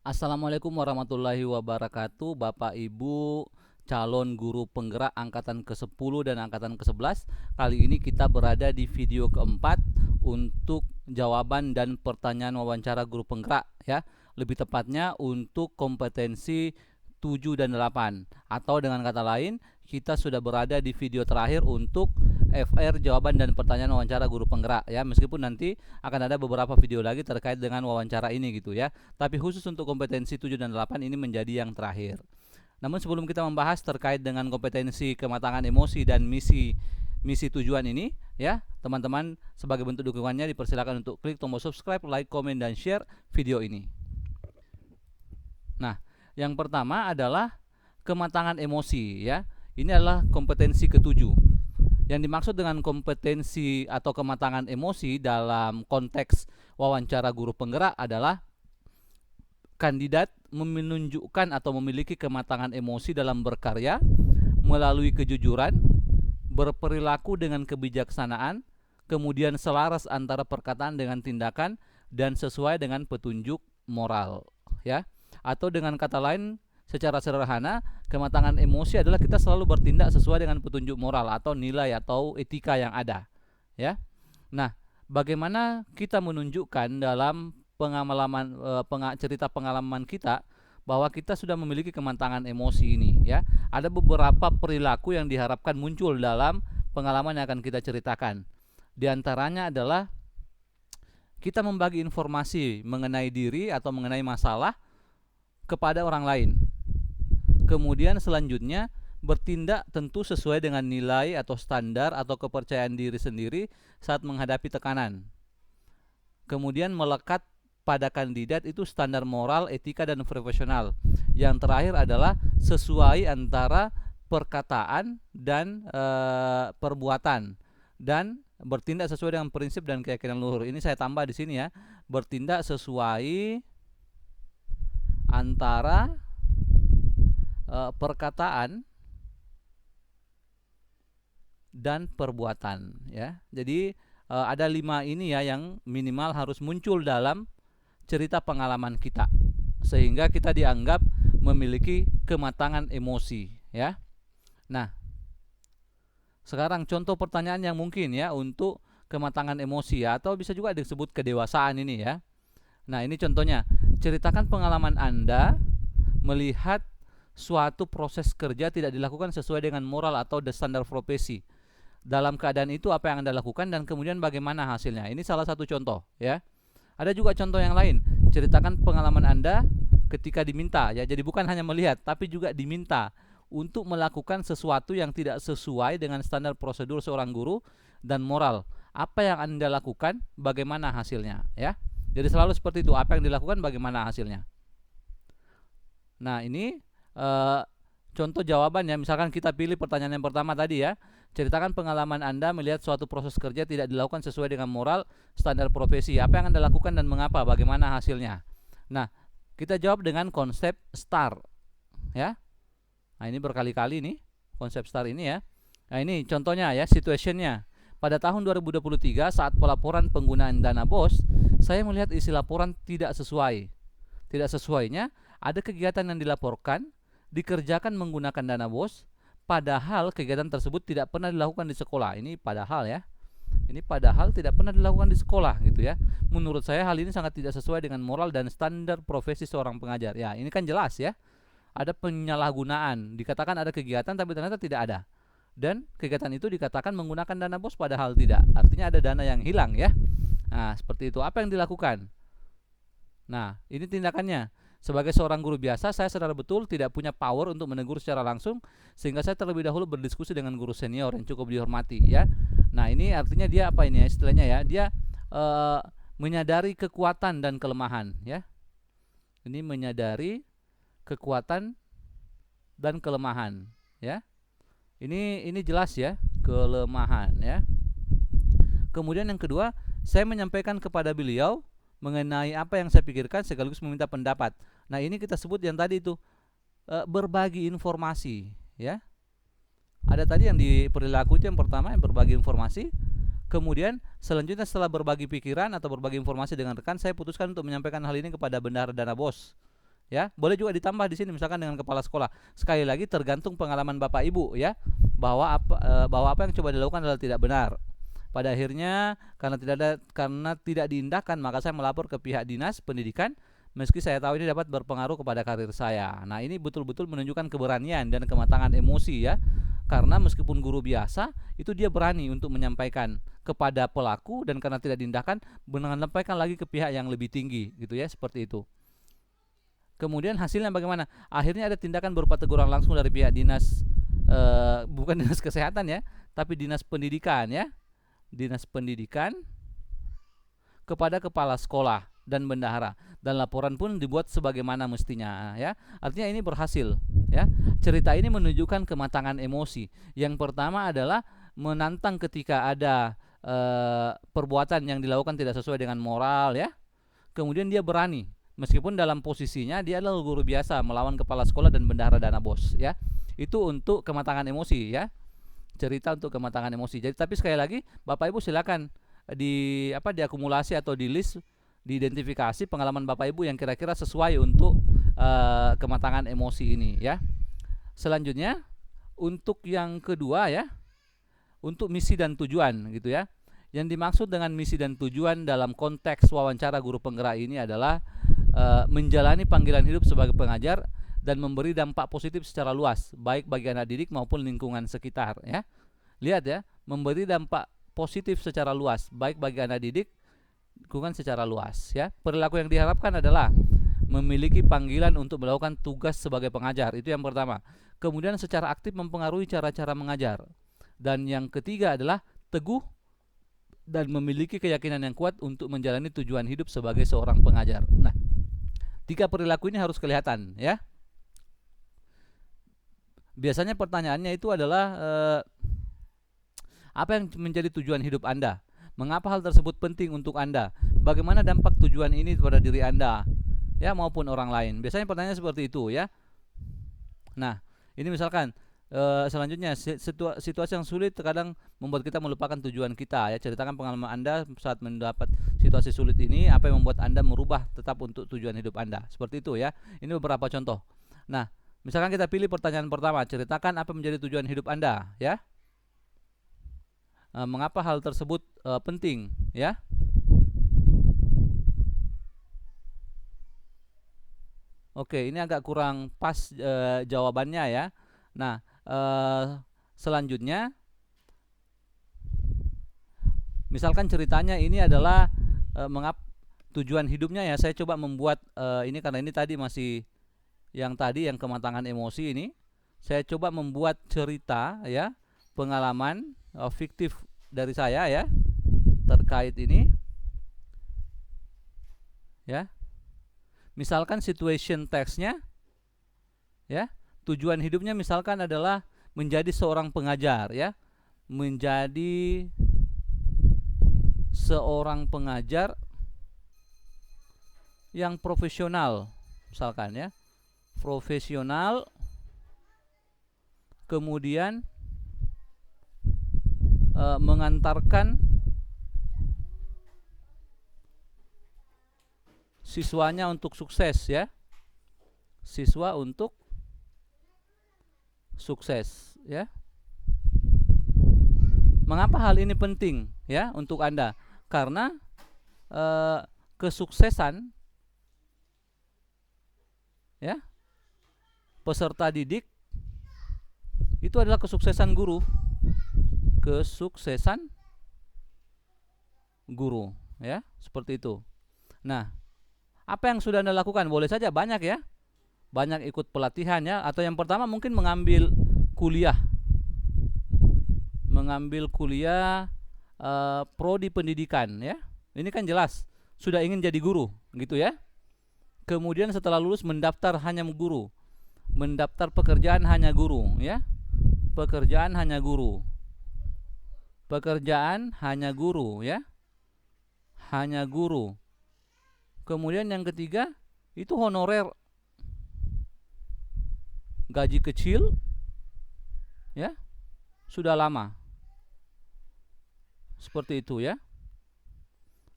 Assalamualaikum warahmatullahi wabarakatuh, Bapak Ibu calon guru penggerak angkatan ke-10 dan angkatan ke-11. Kali ini kita berada di video keempat untuk jawaban dan pertanyaan wawancara guru penggerak ya. Lebih tepatnya untuk kompetensi 7 dan 8. Atau dengan kata lain, kita sudah berada di video terakhir untuk FR jawaban dan pertanyaan wawancara guru penggerak ya. Meskipun nanti akan ada beberapa video lagi terkait dengan wawancara ini gitu ya. Tapi khusus untuk kompetensi 7 dan 8 ini menjadi yang terakhir. Namun sebelum kita membahas terkait dengan kompetensi kematangan emosi dan misi tujuan ini ya, teman-teman sebagai bentuk dukungannya dipersilakan untuk klik tombol subscribe, like, komen, dan share video ini. Nah, yang pertama adalah kematangan emosi ya. Ini adalah kompetensi ketujuh. Yang dimaksud dengan kompetensi atau kematangan emosi dalam konteks wawancara guru penggerak adalah kandidat menunjukkan atau memiliki kematangan emosi dalam berkarya melalui kejujuran, berperilaku dengan kebijaksanaan, kemudian selaras antara perkataan dengan tindakan dan sesuai dengan petunjuk moral ya. Atau dengan kata lain, secara sederhana, kematangan emosi adalah kita selalu bertindak sesuai dengan petunjuk moral atau nilai atau etika yang ada ya. Nah, bagaimana kita menunjukkan dalam cerita pengalaman kita bahwa kita sudah memiliki kematangan emosi ini ya. Ada beberapa perilaku yang diharapkan muncul dalam pengalaman yang akan kita ceritakan. Di antaranya adalah kita membagi informasi mengenai diri atau mengenai masalah kepada orang lain. Kemudian selanjutnya bertindak tentu sesuai dengan nilai atau standar atau kepercayaan diri sendiri saat menghadapi tekanan. Kemudian melekat pada kandidat itu standar moral, etika, dan profesional. Yang terakhir adalah sesuai antara perkataan dan perbuatan, dan bertindak sesuai dengan prinsip dan keyakinan luhur. Ini saya tambah di sini ya, bertindak sesuai antara perkataan dan perbuatan ya. Jadi ada 5 ini ya yang minimal harus muncul dalam cerita pengalaman kita sehingga kita dianggap memiliki kematangan emosi ya. Nah, sekarang contoh pertanyaan yang mungkin ya untuk kematangan emosi ya, atau bisa juga disebut kedewasaan ini ya. Nah, ini contohnya. Ceritakan pengalaman Anda melihat suatu proses kerja tidak dilakukan sesuai dengan moral atau standar profesi. Dalam keadaan itu apa yang Anda lakukan dan kemudian bagaimana hasilnya. Ini salah satu contoh ya. Ada juga contoh yang lain. Ceritakan pengalaman Anda ketika diminta ya. Jadi bukan hanya melihat tapi juga diminta untuk melakukan sesuatu yang tidak sesuai dengan standar prosedur seorang guru dan moral. Apa yang Anda lakukan, bagaimana hasilnya ya. Jadi selalu seperti itu, apa yang dilakukan, bagaimana hasilnya. Nah, ini contoh jawabannya. Misalkan kita pilih pertanyaan yang pertama tadi ya. Ceritakan pengalaman Anda melihat suatu proses kerja tidak dilakukan sesuai dengan moral, standar profesi. Apa yang Anda lakukan dan mengapa? Bagaimana hasilnya? Nah, kita jawab dengan konsep STAR ya. Nah, ini berkali-kali nih konsep STAR ini ya. Nah, ini contohnya ya, situationnya. Pada tahun 2023 saat pelaporan penggunaan dana BOS, saya melihat isi laporan tidak sesuai. Tidak sesuainya, ada kegiatan yang dilaporkan dikerjakan menggunakan dana BOS, padahal kegiatan tersebut tidak pernah dilakukan di sekolah. Ini padahal ya. Ini padahal tidak pernah dilakukan di sekolah gitu ya. Menurut saya hal ini sangat tidak sesuai dengan moral dan standar profesi seorang pengajar. Ya, ini kan jelas ya. Ada penyalahgunaan. Dikatakan ada kegiatan tapi ternyata tidak ada. Dan kegiatan itu dikatakan menggunakan dana BOS padahal tidak. Artinya ada dana yang hilang ya. Nah, seperti itu. Apa yang dilakukan? Nah, ini tindakannya. Sebagai seorang guru biasa, saya sadar betul tidak punya power untuk menegur secara langsung, sehingga saya terlebih dahulu berdiskusi dengan guru senior yang cukup dihormati ya. Nah, ini artinya dia apa ini ya istilahnya ya? Dia menyadari kekuatan dan kelemahan ya. Ini menyadari kekuatan dan kelemahan ya. Ini jelas ya, kelemahan ya. Kemudian yang kedua, saya menyampaikan kepada beliau mengenai apa yang saya pikirkan sekaligus meminta pendapat. Nah, ini kita sebut yang tadi itu berbagi informasi ya. Ada tadi yang di perilaku itu yang pertama, yang berbagi informasi. Kemudian selanjutnya setelah berbagi pikiran atau berbagi informasi dengan rekan, saya putuskan untuk menyampaikan hal ini kepada bendahara dana BOS ya. Boleh juga ditambah di sini misalkan dengan kepala sekolah. Sekali lagi tergantung pengalaman Bapak Ibu ya, bahwa apa yang coba dilakukan adalah tidak benar. Pada akhirnya karena tidak diindahkan, maka saya melapor ke pihak dinas pendidikan, meski saya tahu ini dapat berpengaruh kepada karir saya. Nah, ini betul-betul menunjukkan keberanian dan kematangan emosi ya. Karena meskipun guru biasa, itu dia berani untuk menyampaikan kepada pelaku, dan karena tidak diindahkan, menyampaikan lagi ke pihak yang lebih tinggi gitu ya, seperti itu. Kemudian hasilnya bagaimana? Akhirnya ada tindakan berupa teguran langsung dari pihak dinas, bukan dinas kesehatan ya, tapi dinas pendidikan ya. Dinas pendidikan kepada kepala sekolah dan bendahara, dan laporan pun dibuat sebagaimana mestinya ya. Artinya ini berhasil ya. Cerita ini menunjukkan kematangan emosi. Yang pertama adalah menantang ketika ada perbuatan yang dilakukan tidak sesuai dengan moral ya. Kemudian dia berani meskipun dalam posisinya dia adalah guru biasa melawan kepala sekolah dan bendahara dana bos ya. Itu untuk kematangan emosi ya. Cerita untuk kematangan emosi. Jadi tapi sekali lagi Bapak Ibu silakan diakumulasi atau di list, diidentifikasi pengalaman Bapak Ibu yang kira-kira sesuai untuk kematangan emosi ini ya. Selanjutnya untuk yang kedua ya, untuk misi dan tujuan gitu ya. Yang dimaksud dengan misi dan tujuan dalam konteks wawancara guru penggerak ini adalah menjalani panggilan hidup sebagai pengajar dan memberi dampak positif secara luas, baik bagi anak didik maupun lingkungan sekitar ya. Lihat ya, memberi dampak positif secara luas, baik bagi anak didik, lingkungan secara luas ya. Perilaku yang diharapkan adalah memiliki panggilan untuk melakukan tugas sebagai pengajar, itu yang pertama. Kemudian secara aktif mempengaruhi cara-cara mengajar. Dan yang ketiga adalah teguh dan memiliki keyakinan yang kuat untuk menjalani tujuan hidup sebagai seorang pengajar. Nah, 3 perilaku ini harus kelihatan ya. Biasanya pertanyaannya itu adalah apa yang menjadi tujuan hidup Anda? Mengapa hal tersebut penting untuk Anda? Bagaimana dampak tujuan ini pada diri Anda ya, maupun orang lain? Biasanya pertanyaan seperti itu ya. Nah, ini misalkan selanjutnya, situasi yang sulit terkadang membuat kita melupakan tujuan kita ya. Ceritakan pengalaman Anda saat mendapat situasi sulit ini, apa yang membuat Anda merubah tetap untuk tujuan hidup Anda. Seperti itu ya. Ini beberapa contoh. Nah, misalkan kita pilih pertanyaan pertama, ceritakan apa menjadi tujuan hidup Anda ya. Mengapa hal tersebut penting ya. Oke, ini agak kurang pas jawabannya ya. Nah, selanjutnya misalkan ceritanya ini adalah tujuan hidupnya ya. Saya coba membuat ini karena ini tadi masih yang kematangan emosi ini. Saya coba membuat cerita ya, pengalaman fiktif dari saya ya terkait ini ya. Misalkan situation text-nya ya, tujuan hidupnya misalkan adalah menjadi seorang pengajar ya, menjadi seorang pengajar yang profesional misalkan ya, profesional, kemudian mengantarkan siswanya untuk sukses ya, siswa untuk sukses ya. Mengapa hal ini penting ya untuk Anda? Karena kesuksesan ya peserta didik itu adalah kesuksesan guru. Kesuksesan guru ya, seperti itu. Nah, apa yang sudah Anda lakukan? Boleh saja banyak ya. Banyak ikut pelatihan ya, atau yang pertama mungkin mengambil kuliah. Mengambil kuliah prodi pendidikan ya. Ini kan jelas sudah ingin jadi guru gitu ya. Kemudian setelah lulus mendaftar hanya guru. Mendaftar pekerjaan hanya guru ya. Pekerjaan hanya guru. Pekerjaan hanya guru ya. Hanya guru. Kemudian yang ketiga itu honorer, gaji kecil ya, sudah lama. Seperti itu ya.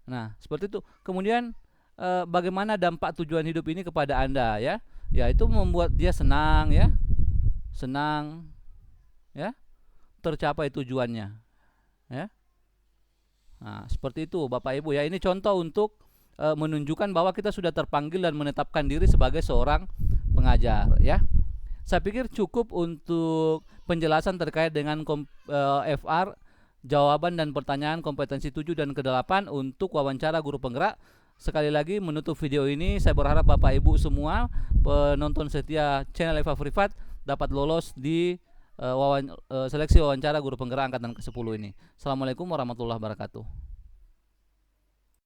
Nah, seperti itu. Kemudian bagaimana dampak tujuan hidup ini kepada Anda ya. Ya, itu membuat dia senang ya. Senang ya, tercapai tujuannya ya. Nah, seperti itu Bapak Ibu ya. Ini contoh untuk menunjukkan bahwa kita sudah terpanggil dan menetapkan diri sebagai seorang pengajar ya. Saya pikir cukup untuk penjelasan terkait dengan FR, jawaban dan pertanyaan kompetensi 7 dan ke-8 untuk wawancara guru penggerak. Sekali lagi menutup video ini, saya berharap Bapak Ibu semua penonton setia channel Eva Privat dapat lolos di seleksi wawancara guru penggerak angkatan ke-10 ini. Assalamualaikum warahmatullahi wabarakatuh.